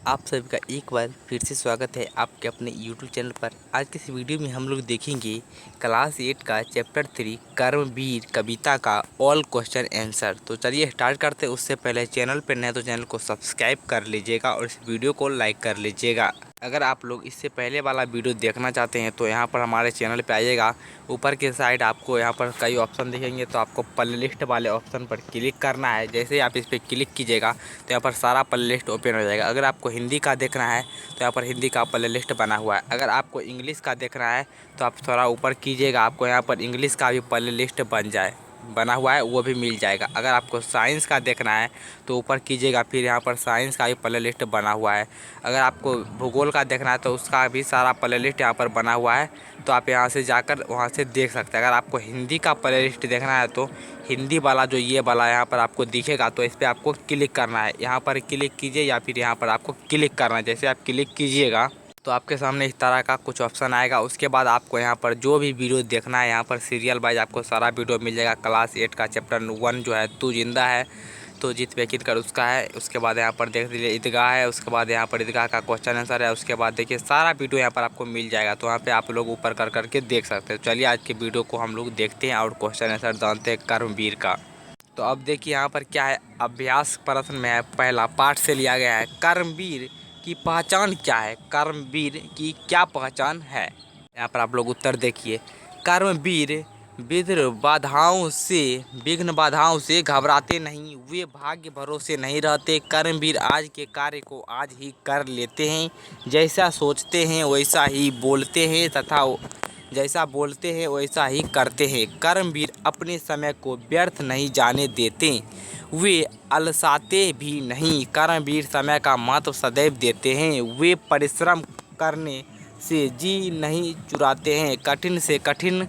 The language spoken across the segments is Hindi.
आप सभी का एक बार फिर से स्वागत है आपके अपने YouTube चैनल पर। आज के इस वीडियो में हम लोग देखेंगे क्लास 8 का चैप्टर 3 कर्मवीर कविता का ऑल क्वेश्चन आंसर। तो चलिए स्टार्ट करते हैं। उससे पहले चैनल पर नए तो चैनल को सब्सक्राइब कर लीजिएगा और इस वीडियो को लाइक कर लीजिएगा। अगर आप लोग इससे पहले वाला वीडियो देखना चाहते हैं तो यहाँ पर हमारे चैनल पे आइएगा। ऊपर के साइड आपको यहाँ पर कई ऑप्शन दिखेंगे, तो आपको प्ले लिस्ट वाले ऑप्शन पर क्लिक करना है। जैसे ही आप इस पर क्लिक कीजिएगा तो यहाँ पर सारा प्ले लिस्ट ओपन हो जाएगा। अगर आपको हिंदी का देखना है तो यहाँ पर हिंदी का प्ले लिस्ट बना हुआ है। अगर आपको इंग्लिश का देखना है तो आप थोड़ा ऊपर कीजिएगा, आपको यहाँ पर इंग्लिश का भी प्ले लिस्ट बना हुआ है, वो भी मिल जाएगा। अगर आपको साइंस का देखना है तो ऊपर कीजिएगा, फिर यहाँ पर साइंस का भी प्ले लिस्ट बना हुआ है। अगर आपको भूगोल का देखना है तो उसका भी सारा प्ले लिस्ट यहाँ पर बना हुआ है, तो आप यहाँ से जाकर वहाँ से देख सकते हैं। अगर आपको हिंदी का प्ले लिस्ट देखना है तो हिंदी वाला जो ये वाला यहाँ पर आपको दिखेगा, तो इस पर आपको क्लिक करना है। यहाँ पर क्लिक कीजिए या फिर यहाँ पर आपको क्लिक करना है। जैसे आप क्लिक कीजिएगा तो आपके सामने इस तरह का कुछ ऑप्शन आएगा। उसके बाद आपको यहाँ पर जो भी वीडियो देखना है, यहाँ पर सीरियल वाइज आपको सारा वीडियो मिल जाएगा। क्लास 8 का चैप्टर 1 जो है तू जिंदा है तो जीत पे क्लिक कर उसका है। उसके बाद यहाँ पर देख लीजिए ईदगाह है। उसके बाद यहाँ पर ईदगाह का क्वेश्चन आंसर है। उसके बाद देखिए सारा वीडियो यहाँ पर आपको मिल जाएगा, तो यहाँ पे आप लोग ऊपर कर करके देख सकते हैं। चलिए आज के वीडियो को हम लोग देखते हैं और क्वेश्चन आंसर जानते हैं कर्मवीर का। तो अब देखिए यहाँ पर क्या है, अभ्यास प्रश्न में है, पहला पाठ से लिया गया है। कर्मवीर की पहचान क्या है? कर्मवीर की क्या पहचान है? यहाँ पर आप लोग उत्तर देखिए। कर्मवीर विघ्न बाधाओं से घबराते नहीं, वे भाग्य भरोसे नहीं रहते। कर्मवीर आज के कार्य को आज ही कर लेते हैं, जैसा सोचते हैं वैसा ही बोलते हैं तथा जैसा बोलते हैं वैसा ही करते हैं। कर्मवीर अपने समय को व्यर्थ नहीं जाने देते, वे अलसाते भी नहीं। कर्मवीर समय का महत्व सदैव देते हैं, वे परिश्रम करने से जी नहीं चुराते हैं। कठिन से कठिन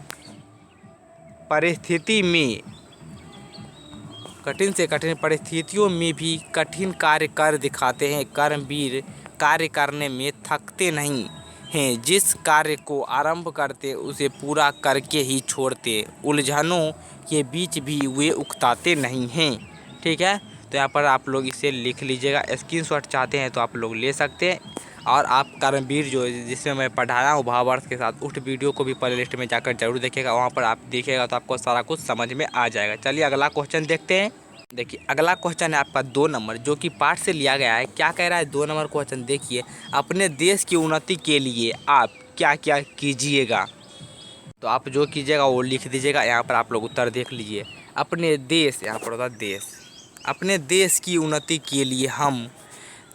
परिस्थितियों में भी कठिन कार्य कर दिखाते हैं। कर्मवीर कार्य करने में थकते नहीं हैं, जिस कार्य को आरंभ करते उसे पूरा करके ही छोड़ते। उलझनों के बीच भी वे उकताते नहीं हैं। ठीक है, तो यहाँ पर आप लोग इसे लिख लीजिएगा। स्क्रीनशॉट चाहते हैं तो आप लोग ले सकते हैं। और आप कर्मवीर जो जिसमें मैं पढ़ाया हूँ भावार्थ के साथ, उस वीडियो को भी प्ले लिस्ट में जाकर जरूर देखिएगा। वहाँ पर आप देखिएगा तो आपको सारा कुछ समझ में आ जाएगा। चलिए अगला क्वेश्चन देखते हैं। देखिए अगला क्वेश्चन है आपका 2 नंबर, जो कि पाठ से लिया गया है। क्या कह रहा है 2 नंबर क्वेश्चन देखिए। अपने देश की उन्नति के लिए आप क्या क्या कीजिएगा? तो आप जो कीजिएगा वो लिख दीजिएगा। यहाँ पर आप लोग उत्तर देख लीजिए। अपने देश, यहाँ पर होता देश, अपने देश की उन्नति के लिए हम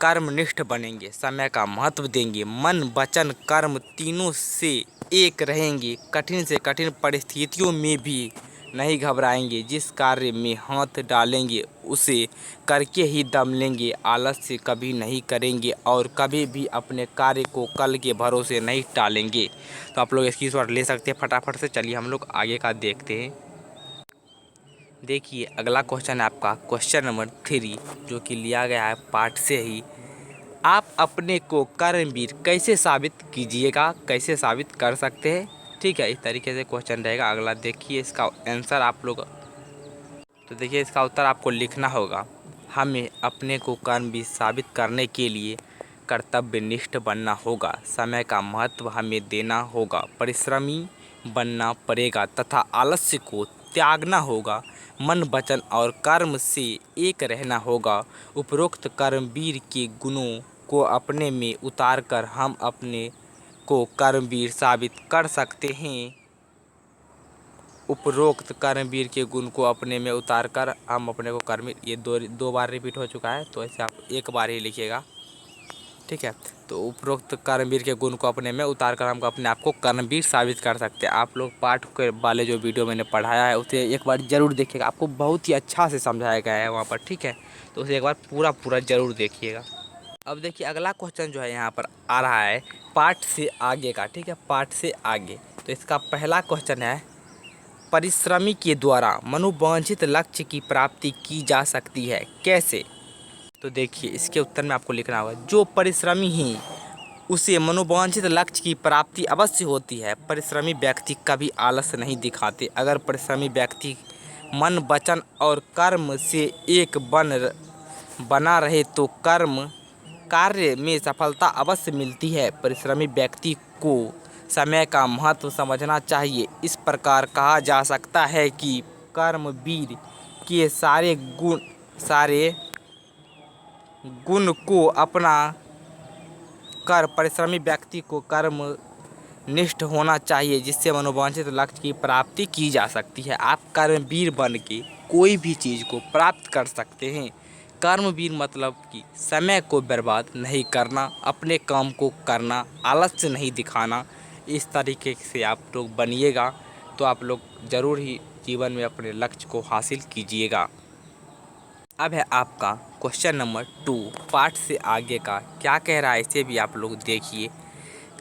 कर्मनिष्ठ बनेंगे, समय का महत्व देंगे, मन वचन कर्म तीनों से एक रहेंगे, कठिन से कठिन परिस्थितियों में भी नहीं घबराएंगे, जिस कार्य में हाथ डालेंगे उसे करके ही दम लेंगे, आलस्य कभी नहीं करेंगे और कभी भी अपने कार्य को कल के भरोसे नहीं टालेंगे। तो आप लोग इसकी शॉट ले सकते हैं फटाफट से। चलिए हम लोग आगे का देखते हैं। देखिए अगला क्वेश्चन है आपका क्वेश्चन नंबर 3, जो कि लिया गया है पाठ से ही। आप अपने को कर्मवीर कैसे साबित कीजिएगा, कैसे साबित कर सकते हैं? ठीक है, इस तरीके से क्वेश्चन रहेगा। अगला देखिए इसका आंसर आप लोग, तो देखिए इसका उत्तर आपको लिखना होगा। हमें अपने को कर्मवीर साबित करने के लिए कर्तव्यनिष्ठ बनना होगा, समय का महत्व हमें देना होगा, परिश्रमी बनना पड़ेगा तथा आलस्य को त्यागना होगा, मन वचन और कर्म से एक रहना होगा। उपरोक्त कर्मवीर के गुणों को अपने में उतार कर हम अपने को कर्मवीर साबित कर सकते हैं। उपरोक्त कर्मवीर के गुण को अपने में उतार कर हम अपने को कर्मवीर, ये दो बार रिपीट हो चुका है, तो ऐसे आप एक बार ही लिखिएगा। ठीक है, तो उपरोक्त कर्मवीर के गुण को अपने में उतार कर हम अपने आप को कर्मवीर साबित कर सकते हैं। आप लोग पाठ के वाले जो वीडियो मैंने पढ़ाया है उसे एक बार ज़रूर देखिएगा, आपको बहुत ही अच्छा से समझाया गया है वहाँ पर। ठीक है, तो उसे एक बार पूरा ज़रूर देखिएगा। अब देखिए अगला क्वेश्चन जो है यहाँ पर आ रहा है पाठ से आगे का। ठीक है, पाठ से आगे, तो इसका पहला क्वेश्चन है, परिश्रमी के द्वारा मनोवांछित लक्ष्य की प्राप्ति की जा सकती है, कैसे? तो देखिए इसके उत्तर में आपको लिखना होगा, जो परिश्रमी हैं उसे मनोवांछित लक्ष्य की प्राप्ति अवश्य होती है। परिश्रमी व्यक्ति कभी आलस्य नहीं दिखाते। अगर परिश्रमी व्यक्ति मन वचन और कर्म से एक बना रहे तो कर्म कार्य में सफलता अवश्य मिलती है। परिश्रमी व्यक्ति को समय का महत्व समझना चाहिए। इस प्रकार कहा जा सकता है कि कर्मवीर के सारे गुण को अपना कर परिश्रमी व्यक्ति को कर्म निष्ठ होना चाहिए, जिससे मनोवांछित लक्ष्य की प्राप्ति की जा सकती है। आप कर्मवीर बन के कोई भी चीज़ को प्राप्त कर सकते हैं। कर्मवीर मतलब कि समय को बर्बाद नहीं करना, अपने काम को करना, आलस्य नहीं दिखाना। इस तरीके से आप लोग बनिएगा तो आप लोग ज़रूर ही जीवन में अपने लक्ष्य को हासिल कीजिएगा। अब है आपका क्वेश्चन नंबर 2। पाठ से आगे का क्या कह रहा है इसे भी आप लोग देखिए।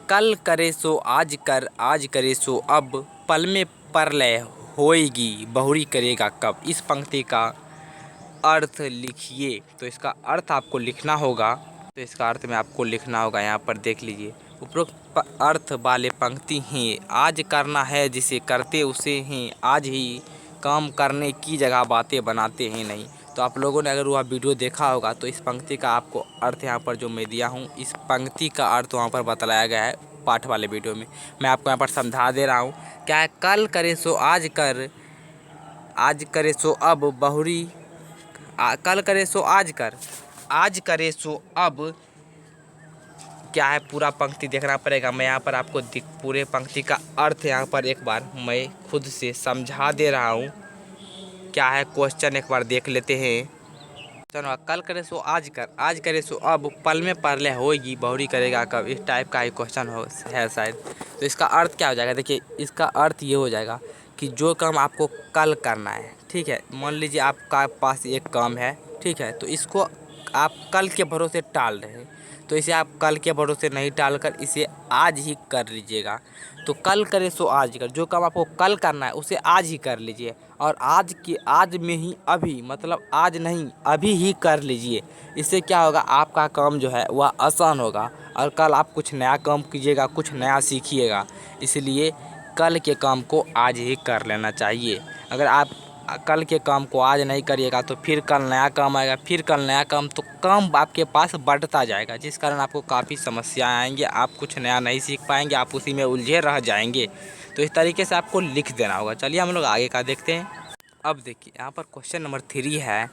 कल करे सो आज कर, आज करे सो अब, पल में परलय होएगी, बहुरी करेगा कब। इस पंक्ति का अर्थ लिखिए। तो इसका अर्थ आपको लिखना होगा। तो इसका अर्थ में आपको लिखना होगा, यहाँ पर देख लीजिए। उपरोक्त अर्थ वाले पंक्ति हैं। आज करना है जिसे करते उसे हैं, आज ही काम करने की जगह बातें बनाते हैं नहीं। तो आप लोगों ने अगर वह वीडियो देखा होगा तो इस पंक्ति का आपको अर्थ यहाँ पर जो मैं दिया हूँ, इस पंक्ति का अर्थ वहाँ पर बतलाया गया है पाठ वाले वीडियो में। मैं आपको यहाँ पर समझा दे रहा हूँ। क्या है? कल करे सो आज कर, आज करे सो अब, बहुरी कल करे सो आज कर, आज करे सो अब। क्या है? पूरा पंक्ति देखना पड़ेगा। मैं यहाँ पर आपको पूरे पंक्ति का अर्थ यहाँ पर एक बार मैं खुद से समझा दे रहा हूँ। क्या है क्वेश्चन एक बार देख लेते हैं। चलो, कल करे सो आज कर, आज करे सो अब, पल में परलय होएगी, बहुरी करेगा कब। इस टाइप का ही क्वेश्चन है शायद। तो इसका अर्थ क्या हो जाएगा? देखिए, इसका अर्थ ये हो जाएगा कि जो काम आपको कल करना है, ठीक है, मान लीजिए आपका पास एक काम है, ठीक है, तो इसको आप कल के भरोसे टाल रहे हैं, तो इसे आप कल के भरोसे नहीं टालकर इसे आज ही कर लीजिएगा। तो कल करे सो आज कर, जो काम आपको कल करना है उसे आज ही कर लीजिए, और आज में ही, अभी मतलब आज नहीं अभी ही कर लीजिए। इससे क्या होगा? आपका काम जो है वह आसान होगा, और कल आप कुछ नया काम कीजिएगा, कुछ नया सीखिएगा। इसलिए कल के काम को आज ही कर लेना चाहिए। अगर आप कल के काम को आज नहीं करिएगा तो फिर कल नया काम आएगा, फिर कल नया काम, तो काम आपके पास बढ़ता जाएगा, जिस कारण आपको काफ़ी समस्याएं आएंगी। आप कुछ नया नहीं सीख पाएंगे, आप उसी में उलझे रह जाएंगे। तो इस तरीके से आपको लिख देना होगा। चलिए हम लोग आगे का देखते हैं। अब देखिए, यहाँ पर क्वेश्चन नंबर 3 है,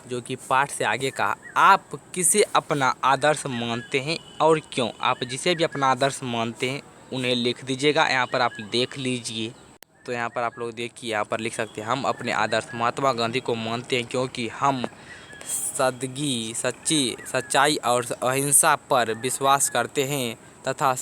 जो कि पाठ से आगे का। आप किसे अपना आदर्श मानते हैं और क्यों? आप जिसे भी अपना आदर्श मानते हैं उन्हें लिख दीजिएगा। यहाँ पर आप देख लीजिए। तो यहाँ पर आप लोग देखिए, यहाँ पर लिख सकते हैं, हम अपने आदर्श महात्मा गांधी को मानते हैं क्योंकि हम सादगी, सच्चाई और अहिंसा पर विश्वास करते हैं तथा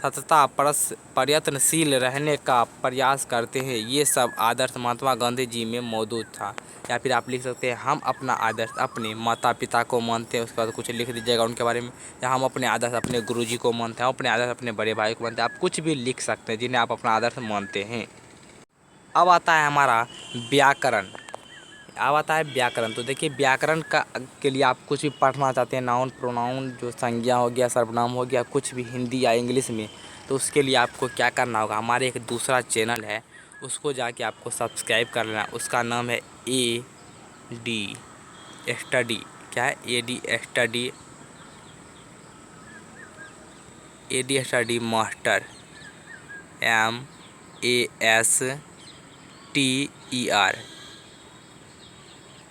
सतता प्रयत्नशील रहने का प्रयास करते हैं। ये सब आदर्श महात्मा गांधी जी में मौजूद था। या फिर आप लिख सकते हैं, हम अपना आदर्श अपने माता पिता को मानते हैं, उसके बाद कुछ लिख दीजिएगा उनके बारे में। या हम अपने आदर्श अपने गुरुजी को मानते हैं, हम अपने आदर्श अपने बड़े भाई को मानते हैं। आप कुछ भी लिख सकते हैं जिन्हें आप अपना आदर्श मानते हैं। अब आता है हमारा व्याकरण। अब आता है व्याकरण। तो देखिए, व्याकरण के लिए आप कुछ भी पढ़ना चाहते हैं, नाउन प्रोनाउन, जो संज्ञा हो गया, सर्वनाम हो गया, कुछ भी हिंदी या इंग्लिश में, तो उसके लिए आपको क्या करना होगा? हमारे एक दूसरा चैनल है, उसको जाके आपको सब्सक्राइब कर लेना। उसका नाम है AD स्टडी। क्या है? AD study master, MASTER।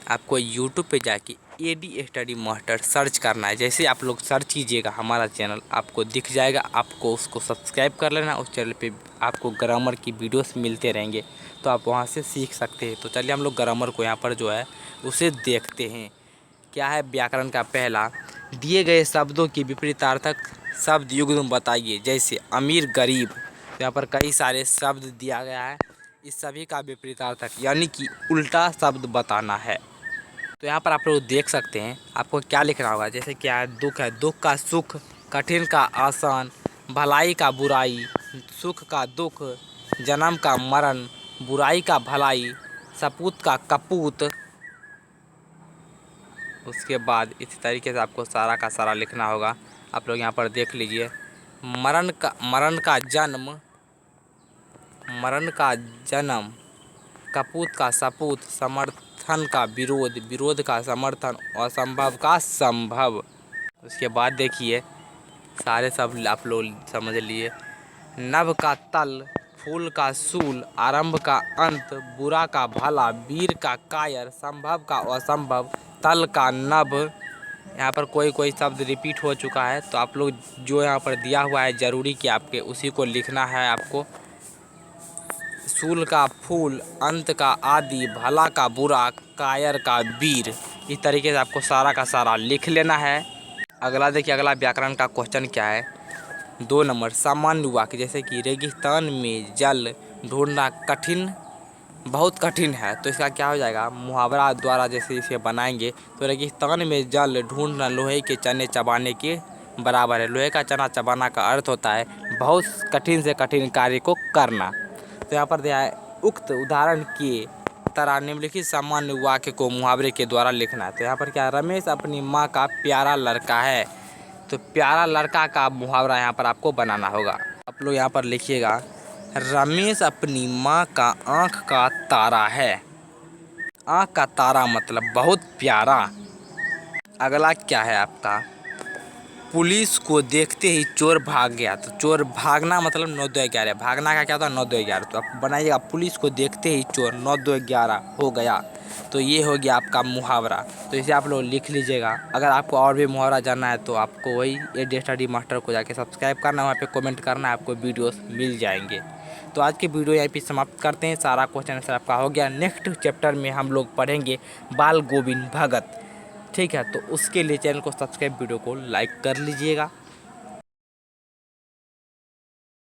आपको यूट्यूब पे जाके AD स्टडी मास्टर सर्च करना है। जैसे आप लोग सर्च कीजिएगा हमारा चैनल आपको दिख जाएगा, आपको उसको सब्सक्राइब कर लेना। उस चैनल पे आपको ग्रामर की वीडियोस मिलते रहेंगे, तो आप वहाँ से सीख सकते हैं। तो चलिए हम लोग ग्रामर को यहाँ पर जो है उसे देखते हैं। क्या है व्याकरण का पहला? दिए गए शब्दों की विपरीतार्थक शब्द युग्म बताइए। जैसे अमीर, गरीब, तो यहाँ पर कई सारे शब्द दिया गया है, इस सभी का विपरीतार्थक यानी कि उल्टा शब्द बताना है। तो यहाँ पर आप लोग देख सकते हैं, आपको क्या लिखना होगा। जैसे क्या है? दुख है, दुख का सुख, कठिन का आसान, भलाई का बुराई, सुख का दुख, जन्म का मरण, बुराई का भलाई, सपूत का कपूत। उसके बाद इसी तरीके से आपको सारा का सारा लिखना होगा। आप लोग यहाँ पर देख लीजिए। मरण का जन्म, कपूत का सपूत, समर्थन का विरोध, विरोध का समर्थन, असंभव का संभव। उसके बाद देखिए सारे सब आप लोग समझ लिए। नभ का तल, फूल का सूल, आरंभ का अंत, बुरा का भला, वीर का कायर, संभव का असंभव, तल का नभ। यहाँ पर कोई कोई शब्द रिपीट हो चुका है, तो आप लोग जो यहाँ पर दिया हुआ है ज़रूरी कि आपके उसी को लिखना है आपको। सूल का फूल, अंत का आदि, भला का बुरा, कायर का वीर। इस तरीके से आपको सारा का सारा लिख लेना है। अगला देखिए, अगला व्याकरण का क्वेश्चन क्या है। 2 नंबर, सामान्य वाक्य जैसे कि रेगिस्तान में जल ढूंढना कठिन, बहुत कठिन है, तो इसका क्या हो जाएगा, मुहावरा द्वारा जैसे इसे बनाएंगे तो रेगिस्तान में जल ढूंढना लोहे के चने चबाने के बराबर है। लोहे का चना चबाना का अर्थ होता है बहुत कठिन से कठिन कार्य को करना। तो यहाँ पर दिया है उक्त उदाहरण के तरह निम्नलिखित सामान्य वाक्य को मुहावरे के द्वारा लिखना है। तो यहाँ पर क्या है, रमेश अपनी माँ का प्यारा लड़का है, तो प्यारा लड़का का मुहावरा यहाँ पर आपको बनाना होगा। आप लोग यहाँ पर लिखिएगा, रमेश अपनी माँ का आँख का तारा है। आँख का तारा मतलब बहुत प्यारा। अगला क्या है आपका, पुलिस को देखते ही चोर भाग गया, तो चोर भागना मतलब 9 2 11, भागना का क्या होता है 9 2 11, तो आप बनाइएगा पुलिस को देखते ही चोर 9 2 11 हो गया। तो ये हो गया आपका मुहावरा, तो इसे आप लोग लिख लीजिएगा। अगर आपको और भी मुहावरा जानना है तो आपको वही एडी स्टडी मास्टर को जाके सब्सक्राइब करना, वहाँ पे कमेंट करना, आपको वीडियोस मिल जाएंगे। तो आज की वीडियो यहीं पे समाप्त करते हैं। सारा क्वेश्चन आंसर आपका हो गया। नेक्स्ट चैप्टर में हम लोग पढ़ेंगे बाल गोविंद भगत, ठीक है। तो उसके लिए चैनल को सब्सक्राइब, वीडियो को लाइक कर लीजिएगा।